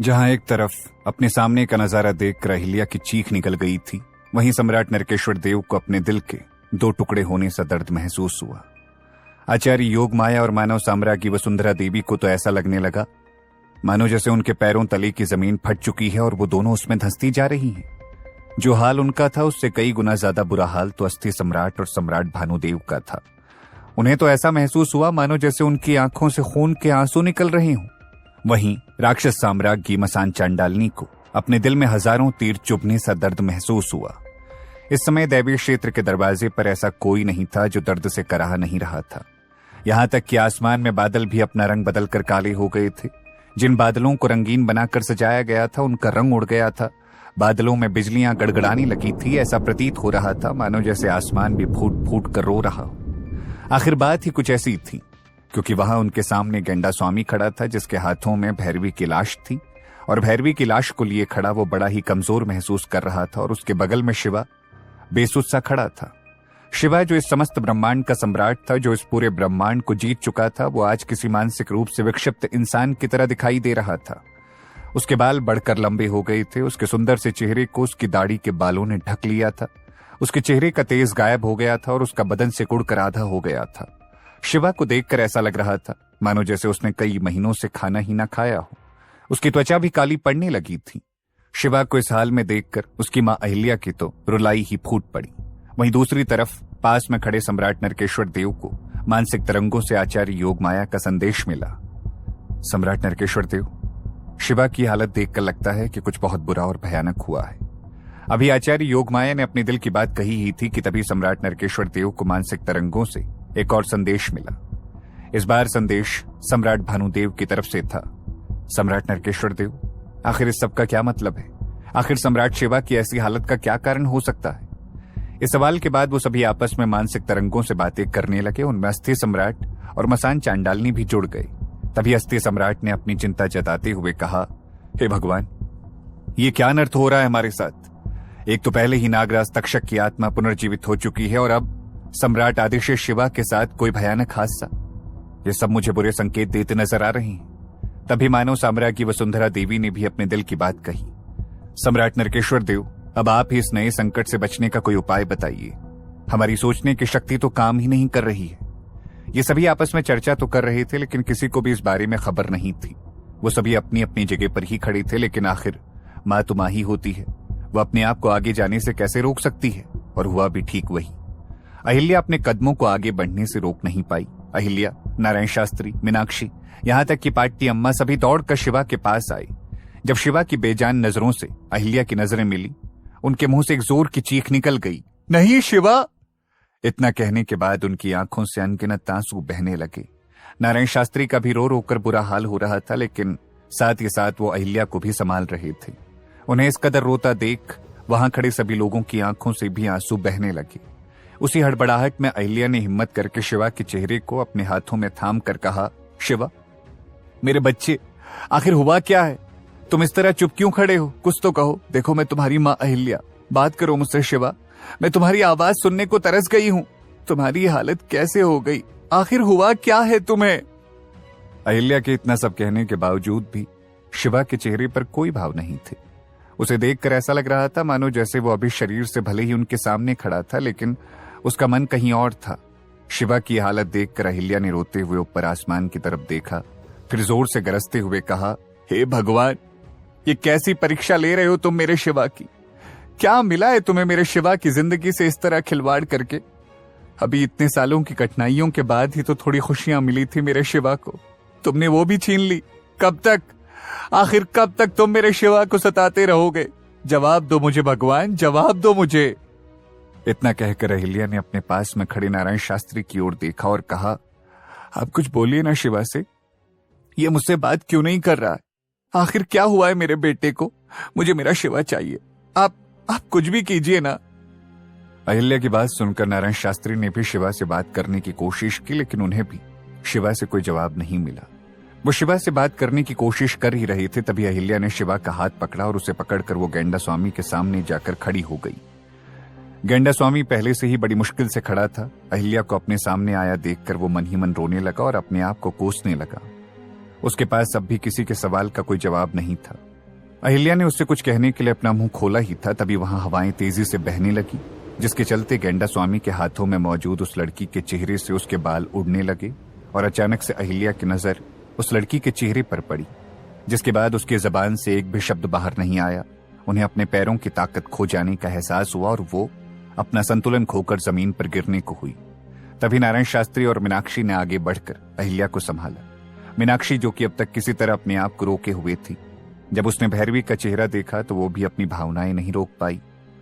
जहां एक तरफ अपने सामने का नजारा देखकर अहिल्या की चीख निकल गई थी, वहीं सम्राट नरकेश्वर देव को अपने दिल के दो टुकड़े होने सा दर्द महसूस हुआ। आचार्य योग माया और मानव साम्राज्ञी वसुंधरा देवी को तो ऐसा लगने लगा मानो जैसे उनके पैरों तले की जमीन फट चुकी है और वो दोनों उसमें धंसती जा रही हैं। जो हाल उनका था उससे कई गुना ज्यादा बुरा हाल तो अस्थि सम्राट और सम्राट भानुदेव का था। उन्हें तो ऐसा महसूस हुआ मानो जैसे उनकी आंखों से खून के आंसू निकल रहे हों। वहीं राक्षस साम्राज्ञी मसान चांडालनी को अपने दिल में हजारों तीर चुभने सा दर्द महसूस हुआ। इस समय दैवीय क्षेत्र के दरवाजे पर ऐसा कोई नहीं था जो दर्द से कराह नहीं रहा था। यहां तक कि आसमान में बादल भी अपना रंग बदलकर काले हो गए थे। जिन बादलों को रंगीन बनाकर सजाया गया था उनका रंग उड़ गया था। बादलों में बिजलियां गड़गड़ाने लगी थी। ऐसा प्रतीत हो रहा था मानो जैसे आसमान भी फूट फूट कर रो रहा हो। आखिर बात ही कुछ ऐसी थी, क्योंकि वहां उनके सामने गेंडा स्वामी खड़ा था, जिसके हाथों में भैरवी की लाश थी और भैरवी की लाश को लिए खड़ा वो बड़ा ही कमजोर महसूस कर रहा था। और उसके बगल में शिवा बेसुध सा खड़ा था। शिवा जो इस समस्त ब्रह्मांड का सम्राट था, जो इस पूरे ब्रह्मांड को जीत चुका था, वो आज किसी मानसिक रूप से विक्षिप्त इंसान की तरह दिखाई दे रहा था। उसके बाल बढ़कर लंबे हो गए थे। उसके सुंदर से चेहरे को उसकी दाढ़ी के बालों ने ढक लिया था। उसके चेहरे का तेज गायब हो गया था और उसका बदन सिकुड़कर आधा हो गया था। शिवा को देखकर ऐसा लग रहा था मानो जैसे उसने कई महीनों से खाना ही ना खाया हो। उसकी त्वचा भी काली पड़ने लगी थी। शिवा को इस हाल में देखकर उसकी मां अहिल्या की तो रुलाई ही फूट पड़ी। वहीं दूसरी तरफ पास में खड़े सम्राट नरकेश्वर देव को मानसिक तरंगों से आचार्य योग माया का संदेश मिला। सम्राट नरकेश्वर देव, शिवा की हालत देखकर लगता है कि कुछ बहुत बुरा और भयानक हुआ है। अभी आचार्य योग माया ने अपने दिल की बात कही ही थी कि तभी सम्राट नरकेश्वर देव को मानसिक तरंगों से एक और संदेश मिला। इस बार संदेश सम्राट भानुदेव की तरफ से था। सम्राट नरकेश्वर देव, आखिर इस सब का क्या मतलब है? आखिर सम्राट शिवा की ऐसी हालत का क्या कारण हो सकता है? इस सवाल के बाद वो सभी आपस में मानसिक तरंगों से बातें करने लगे। उनमें अस्थि सम्राट और मसान चांडालनी भी जुड़ गए। तभी अस्थि सम्राट ने अपनी चिंता जताते हुए कहा, हे भगवान, ये क्या अनर्थ हो रहा है हमारे साथ? एक तो पहले ही नागराज तक्षक की आत्मा पुनर्जीवित हो चुकी है और अब सम्राट आदिशेष शिवा के साथ कोई भयानक हादसा। ये सब मुझे बुरे संकेत देते नजर आ रहे हैं। तभी मानव साम्राज्ञी वसुंधरा देवी ने भी अपने दिल की बात कही। सम्राट नरकेश्वर देव, अब आप ही इस नए संकट से बचने का कोई उपाय बताइए। हमारी सोचने की शक्ति तो काम ही नहीं कर रही है। ये सभी आपस में चर्चा तो कर रहे थे, लेकिन किसी को भी इस बारे में खबर नहीं थी। वो सभी अपनी अपनी जगह पर ही खड़े थे, लेकिन आखिर माँ तो माँ ही होती है। वो अपने आप को आगे जाने से कैसे रोक सकती है? और हुआ भी ठीक वही। अहिल्या अपने कदमों को आगे बढ़ने से रोक नहीं पाई। अहिल्या, नारायण शास्त्री, मीनाक्षी, यहां तक कि पाटती अम्मा सभी दौड़कर शिवा के पास आई। जब शिवा की बेजान नजरों से अहिल्या की नजरें मिली, उनके मुंह से एक जोर की चीख निकल गई, नहीं शिवा! इतना कहने के बाद उनकी आंखों से अनगिनत आंसू बहने लगे। नारायण शास्त्री का भी रो रो कर बुरा हाल हो रहा था, लेकिन साथ ही साथ वो अहिल्या को भी संभाल रहे थे। उन्हें इस कदर रोता देख वहां खड़े सभी लोगों की आंखों से भी आंसू बहने लगे। उसी हड़बड़ाहट में अहिल्या ने हिम्मत करके शिवा के चेहरे को अपने हाथों में थाम कर कहा, शिवा, मेरे बच्चे, आखिर हुआ क्या है? तुम इस तरह चुप क्यों खड़े हो? कुछ तो कहो। देखो, मैं तुम्हारी माँ अहिल्या, बात करो मुझसे शिवा। मैं तुम्हारी आवाज सुनने को तरस गई हूँ। तुम्हारी हालत कैसे हो गई? आखिर हुआ क्या है तुम्हें? अहिल्या के इतना सब कहने के बावजूद भी शिवा के चेहरे पर कोई भाव नहीं थे। उसे देखकर ऐसा लग रहा था मानो जैसे वो अभी शरीर से भले ही उनके सामने खड़ा था, लेकिन उसका मन कहीं और था। शिवा की हालत देखकर अहिल्या ने रोते हुए ऊपर आसमान की तरफ देखा, फिर जोर से गरजते हुए कहा, हे भगवान, ये कैसी परीक्षा ले रहे हो तुम मेरे शिवा की? क्या मिला है तुम्हें मेरे शिवा की जिंदगी से इस तरह खिलवाड़ करके? अभी इतने सालों की कठिनाइयों के बाद ही तो थोड़ी खुशियां मिली थी मेरे शिवा को, तुमने वो भी छीन ली। कब तक? आखिर कब तक तुम मेरे शिवा को सताते रहोगे? जवाब दो मुझे भगवान, जवाब दो मुझे। इतना कहकर अहिल्या ने अपने पास में खड़े नारायण शास्त्री की ओर देखा और कहा, आप कुछ बोलिए ना शिवा से। ये मुझसे बात क्यों नहीं कर रहा है? आखिर क्या हुआ है मेरे बेटे को? मुझे मेरा शिवा चाहिए। आप कुछ भी कीजिए ना। अहिल्या की बात सुनकर नारायण शास्त्री ने भी शिवा से बात करने की कोशिश की, लेकिन उन्हें भी शिवा से कोई जवाब नहीं मिला। वो शिवा से बात करने की कोशिश कर ही रहे थे, तभी अहिल्या ने शिवा का हाथ पकड़ा और उसे पकड़कर वो गेंडा स्वामी के सामने जाकर खड़ी हो गई। गेंडा स्वामी पहले से ही बड़ी मुश्किल से खड़ा था। अहिल्या को अपने सामने आया देखकर वो मन ही मन रोने लगा और अपने आप को कोसने लगा। उसके पास अब भी किसी के सवाल का कोई जवाब नहीं था। अहिल्या ने उससे कुछ कहने के लिए अपना मुंह खोला ही था, तभी वहां हवाएं तेजी से बहने लगी, जिसके चलते गेंडा स्वामी के हाथों में मौजूद उस लड़की के चेहरे से उसके बाल उड़ने लगे और अचानक से अहिल्या की नजर उस लड़की के चेहरे पर पड़ी, जिसके बाद उसकी जबान से एक भी शब्द बाहर नहीं आया। उन्हें अपने पैरों की ताकत खो जाने का एहसास हुआ और वो अपना संतुलन खोकर जमीन पर गिरने को हुई। तभी नारायण शास्त्री और मीनाक्षी ने आगे बढ़कर अहिल्या को संभाला। मीनाक्षी, जो कि अब तक किसी तरह अपने आप को रोके हुए थी, जब उसने भैरवी का चेहरा देखा तो वो भी अपनी भावनाएं नहीं रोक पाई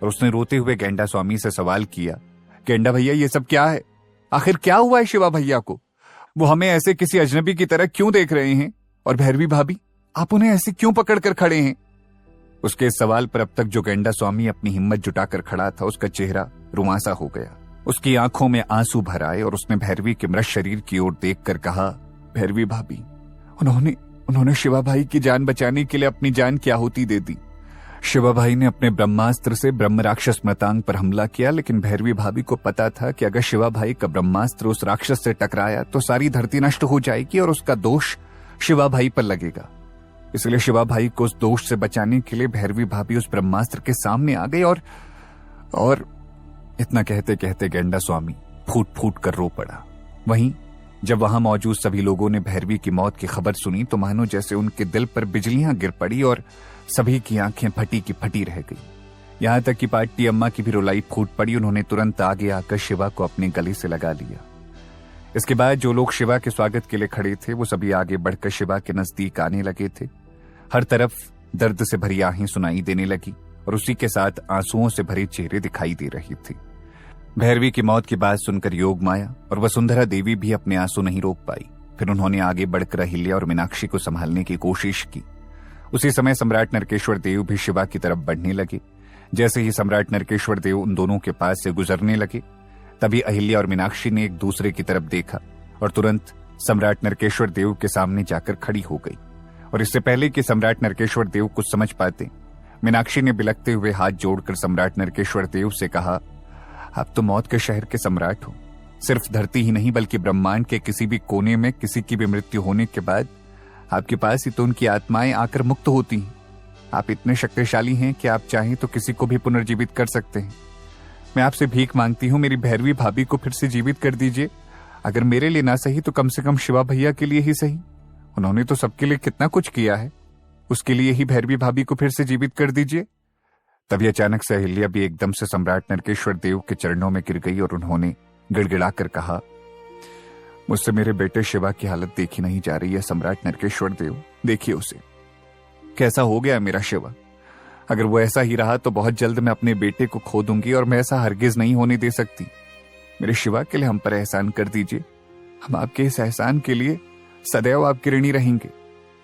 और उसने रोते हुए गेंडा स्वामी से सवाल किया, गेंडा भैया ये सब क्या है? आखिर क्या हुआ है शिवा भैया को? वो हमें ऐसे किसी अजनबी की तरह क्यों देख रहे हैं? और भैरवी भाभी, आप उन्हें ऐसे क्यों पकड़ कर खड़े हैं? उसके इस सवाल पर अब तक जो गेंडा स्वामी अपनी हिम्मत जुटाकर खड़ा था, उसका चेहरा रुआंसा हो गया। उसकी आंखों में आंसू भर आए और उसने भैरवी के मृत शरीर की ओर देखकर कहा, भैरवी भाभी, उन्होंने शिवा भाई की जान बचाने के लिए अपनी जान की आहुति दे दी। शिवा भाई ने अपने ब्रह्मास्त्र से ब्रह्म राक्षस मृतांग पर हमला किया, लेकिन भैरवी भाभी को पता था कि अगर शिवा भाई का ब्रह्मास्त्र उस राक्षस से टकराया तो सारी धरती नष्ट हो जाएगी और उसका दोष शिवा भाई पर लगेगा। इसलिए शिवा भाई को उस दोष से बचाने के लिए भैरवी भाभी उस ब्रह्मास्त्र के सामने आ गई और इतना कहते कहते गेंडा स्वामी फूट फूट कर रो पड़ा। वहीं जब वहां मौजूद सभी लोगों ने भैरवी की मौत की खबर सुनी तो मानो जैसे उनके दिल पर बिजलियां गिर पड़ी और सभी की आंखें फटी की फटी रह गई। यहां तक कि पार्टी अम्मा की भी रुलाई फूट पड़ी। उन्होंने तुरंत आगे आकर शिवा को अपने गले से लगा लिया। इसके बाद जो लोग शिवा के स्वागत के लिए खड़े थे वो सभी आगे बढ़कर शिवा के नजदीक आने लगे थे। हर तरफ दर्द से भरी आहें सुनाई देने लगी और उसी के साथ आंसुओं से भरे चेहरे दिखाई दे रही थी। भैरवी की मौत की बात सुनकर योग माया और वसुंधरा देवी भी अपने आंसू नहीं रोक पाई। फिर उन्होंने आगे बढ़कर अहिल्या और मीनाक्षी को संभालने की कोशिश की। उसी समय सम्राट नरकेश्वर देव भी शिवा की तरफ बढ़ने लगे। जैसे ही सम्राट नरकेश्वर देव उन दोनों के पास से गुजरने लगे, तभी अहिल्या और मीनाक्षी ने एक दूसरे की तरफ देखा और तुरंत सम्राट नरकेश्वर देव के सामने जाकर खड़ी हो गई। और इससे पहले कि सम्राट नरकेश्वर देव कुछ समझ पाते, मीनाक्षी ने बिलखते हुए हाथ जोड़कर सम्राट नरकेश्वर देव से कहा, आप तो मौत के शहर के सम्राट हो। सिर्फ धरती ही नहीं बल्कि ब्रह्मांड के किसी भी कोने में किसी की भी मृत्यु होने के बाद आपके पास ही तो उनकी आत्माएं आकर मुक्त होती हैं। आप इतने शक्तिशाली हैं कि आप चाहें तो किसी को भी पुनर्जीवित कर सकते हैं। मैं आपसे भीख मांगती हूँ, मेरी भैरवी भाभी को फिर से जीवित कर दीजिए। अगर मेरे लिए ना सही तो कम से कम शिवा भैया के लिए ही सही। उन्होंने तो सबके लिए कितना कुछ किया है, उसके लिए ही भैरवी भाभी को फिर से जीवित कर दीजिए। तभी अचानक से अहिल्या भी एकदम से सम्राट नरकेश्वर देव के चरणों में गिर गई और उन्होंने गिड़गिड़ाकर कहा, मुझसे मेरे बेटे शिवा की हालत देखी नहीं जा रही है सम्राट नरकेश्वर देव। देखिए उसे, कैसा हो गया मेरा शिवा। अगर वो ऐसा ही रहा तो बहुत जल्द मैं अपने बेटे को खो दूंगी और मैं ऐसा हरगिज नहीं होने दे सकती। मेरे शिवा के लिए हम पर एहसान कर दीजिए। हम आपके इस एहसान के लिए सदैव आपके ऋणी रहेंगे।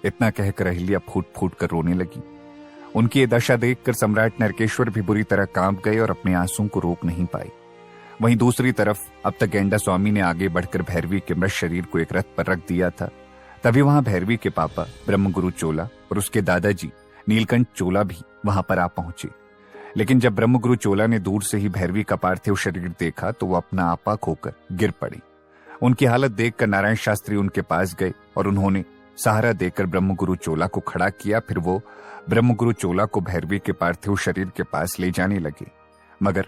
इतना कहकर अहिल्या फूट फूट कर रोने लगी। उनकी ये दशा देखकर सम्राट नरकेश्वर भी बुरी तरह कांप गए और अपने आंसुओं को रोक नहीं पाए। वहीं दूसरी तरफ अब तक गेंडा स्वामी ने आगे बढ़कर भैरवी के मृत शरीर को एक रथ पर रख दिया था। तभी वहां भैरवी के पापा ब्रह्मगुरु चोला और उसके दादाजी नीलकंठ चोला भी वहां पर आ पहुंचे। लेकिन जब ब्रह्मगुरु चोला ने दूर से ही भैरवी का पार्थिव शरीर देखा तो वो अपना आपा खोकर गिर पड़े। उनकी हालत देखकर नारायण शास्त्री उनके पास गए और उन्होंने सहारा देकर ब्रह्मगुरु चोला को खड़ा किया। फिर वो ब्रह्मगुरु चोला को भैरवी के पार्थिव शरीर के पास ले जाने लगे, मगर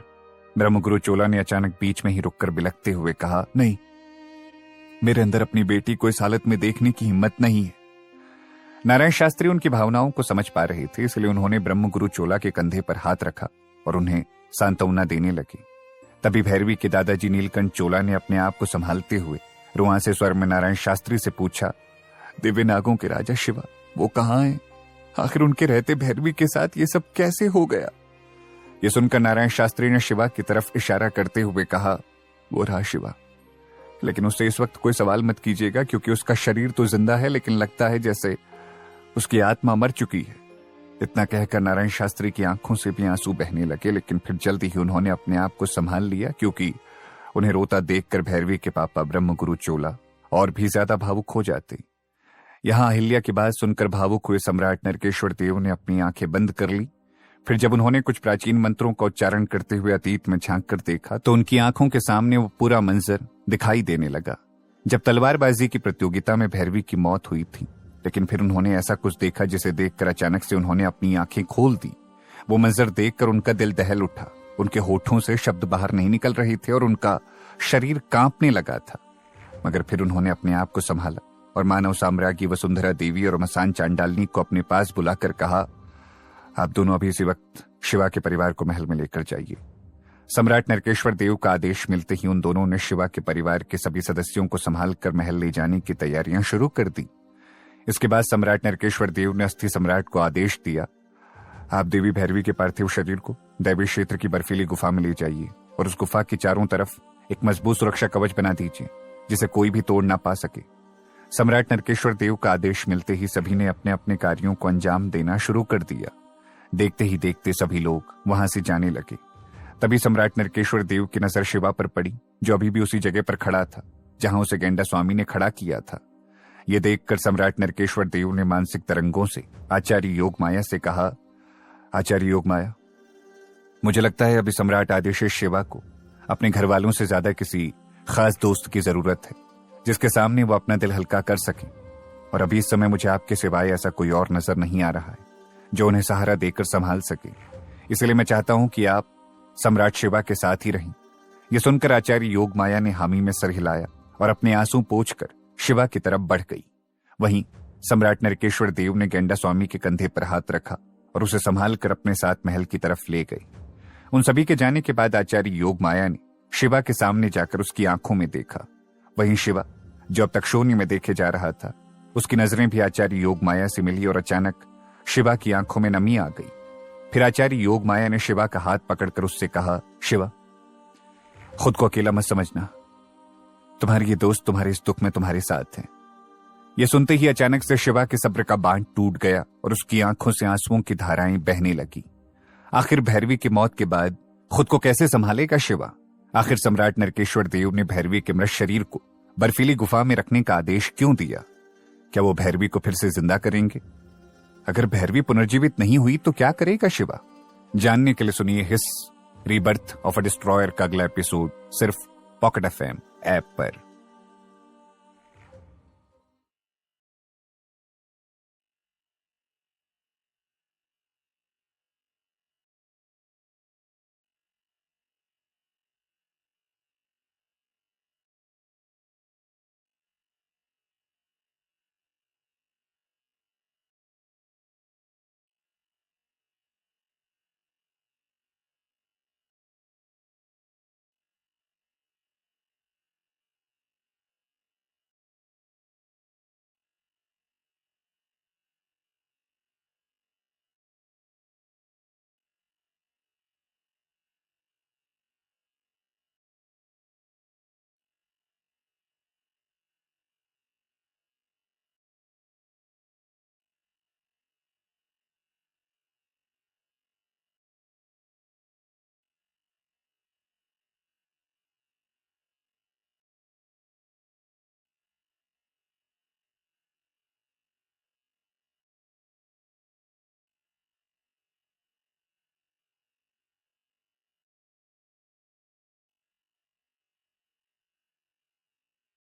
ब्रह्मगुरु चोला ने अचानक बीच में ही रुककर बिलखते हुए कहा, नहीं, मेरे अंदर अपनी बेटी को इस हालत में देखने की हिम्मत नहीं है। नारायण शास्त्री उनकी भावनाओं को समझ पा रहे थे, इसलिए उन्होंने ब्रह्मगुरु चोला के कंधे पर हाथ रखा और उन्हें सांत्वना देने लगे। तभी भैरवी के दादाजी नीलकंठ चोला ने अपने आप को संभालते हुए रुआंसे स्वर में नारायण शास्त्री से पूछा, दिव्य नागों के राजा शिवा वो कहाँ हैं? आखिर उनके रहते भैरवी के साथ ये सब कैसे हो गया? ये सुनकर नारायण शास्त्री ने शिवा की तरफ इशारा करते हुए कहा, वो रहा शिवा, लेकिन उससे इस वक्त कोई सवाल मत कीजिएगा क्योंकि उसका शरीर तो जिंदा है लेकिन लगता है जैसे उसकी आत्मा मर चुकी है। इतना कहकर नारायण शास्त्री की आंखों से भी आंसू बहने लगे, लेकिन फिर जल्दी ही उन्होंने अपने आप को संभाल लिया क्योंकि उन्हें रोता देखकर भैरवी के पापा ब्रह्मगुरु चोला और भी ज्यादा भावुक हो जाते। यहां अहिल्या की बात सुनकर भावुक हुए सम्राट नरकेश्वर देव ने अपनी आंखें बंद कर ली। फिर जब उन्होंने कुछ प्राचीन मंत्रों का उच्चारण करते हुए अतीत में झांक कर देखा तो उनकी आंखों के सामने वो पूरा मंजर दिखाई देने लगा। जब तलवारबाजी की प्रतियोगिता में भैरवी की मौत हुई थी लेकिन फिर उन्होंने ऐसा कुछ देखा जिसे देखकर अचानक से उन्होंने अपनी आंखें खोल दी। वो मंजर देखकर उनका दिल दहल उठा। उनके होठों से शब्द बाहर नहीं निकल रहे थे और उनका शरीर कांपने लगा था। मगर फिर उन्होंने अपने आप को संभाला और मानव साम्राज्य की वसुंधरा देवी और मसान चांडालनी को अपने पास बुलाकर कहा, आप दोनों अभी इसी वक्त शिवा के परिवार को महल में लेकर जाइए। सम्राट नरकेश्वर देव का आदेश मिलते ही उन दोनों ने शिवा के परिवार के सभी सदस्यों को संभाल कर महल ले जाने की तैयारियां शुरू कर दी। इसके बाद सम्राट नरकेश्वर देव ने अस्थि सम्राट को आदेश दिया, आप देवी भैरवी के पार्थिव शरीर को दैवी क्षेत्र की बर्फीली गुफा में ले जाइए और उस गुफा की चारों तरफ एक मजबूत सुरक्षा कवच बना दीजिए जिसे कोई भी तोड़ ना पा सके। सम्राट नरकेश्वर देव का आदेश मिलते ही सभी ने अपने अपने कार्यों को अंजाम देना शुरू कर दिया। देखते ही देखते सभी लोग वहां से जाने लगे। तभी सम्राट नरकेश्वर देव की नजर शिवा पर पड़ी, जो अभी भी उसी जगह पर खड़ा था जहां उसे गेंडा स्वामी ने खड़ा किया था। यह देखकर सम्राट नरकेश्वर देव ने मानसिक तरंगों से आचार्य योग माया से कहा, आचार्य योग माया, मुझे लगता है अभी सम्राट आदिशेष शिवा को अपने घर वालों से ज्यादा किसी खास दोस्त की जरूरत है जिसके सामने वो अपना दिल हल्का कर सके। और अभी इस समय मुझे आपके सिवाय ऐसा कोई और नजर नहीं आ रहा है जो उन्हें सहारा देकर संभाल सके। इसलिए मैं चाहता हूं कि आप सम्राट शिवा के साथ ही रहें। यह सुनकर आचार्य योग माया ने हामी में सर हिलाया और अपने आंसू पोंछकर शिवा की तरफ बढ़ गई। वहीं सम्राट नरकेश्वर देव ने गेंडा स्वामी के कंधे पर हाथ रखा और उसे संभाल कर अपने साथ महल की तरफ ले गए। उन सभी के जाने के बाद आचार्य योग माया ने शिवा के सामने जाकर उसकी आंखों में देखा। वहीं शिवा, जो अब तक शून्य में देखे जा रहा था, उसकी नजरें भी आचार्य योग माया से मिली और अचानक शिवा की आंखों में नमी आ गई। फिर आचार्य योग माया ने शिवा का हाथ पकड़कर उससे कहा, शिवा, खुद को अकेला मत समझना, तुम्हारे ये दोस्त तुम्हारे इस दुख में तुम्हारे साथ हैं। यह सुनते ही अचानक से शिवा के सब्र का बांध टूट गया और उसकी आंखों से आंसुओं की धाराएं बहने लगी। आखिर भैरवी की मौत के बाद खुद को कैसे संभालेगा शिवा? आखिर सम्राट नरकेश्वर देव ने भैरवी के मृत शरीर को बर्फीली गुफा में रखने का आदेश क्यों दिया? क्या वो भैरवी को फिर से जिंदा करेंगे? अगर भैरवी पुनर्जीवित नहीं हुई तो क्या करेगा शिवा? जानने के लिए सुनिए हिस रीबर्थ ऑफ अ डिस्ट्रॉयर का अगला एपिसोड सिर्फ पॉकेट एफएम ऐप पर।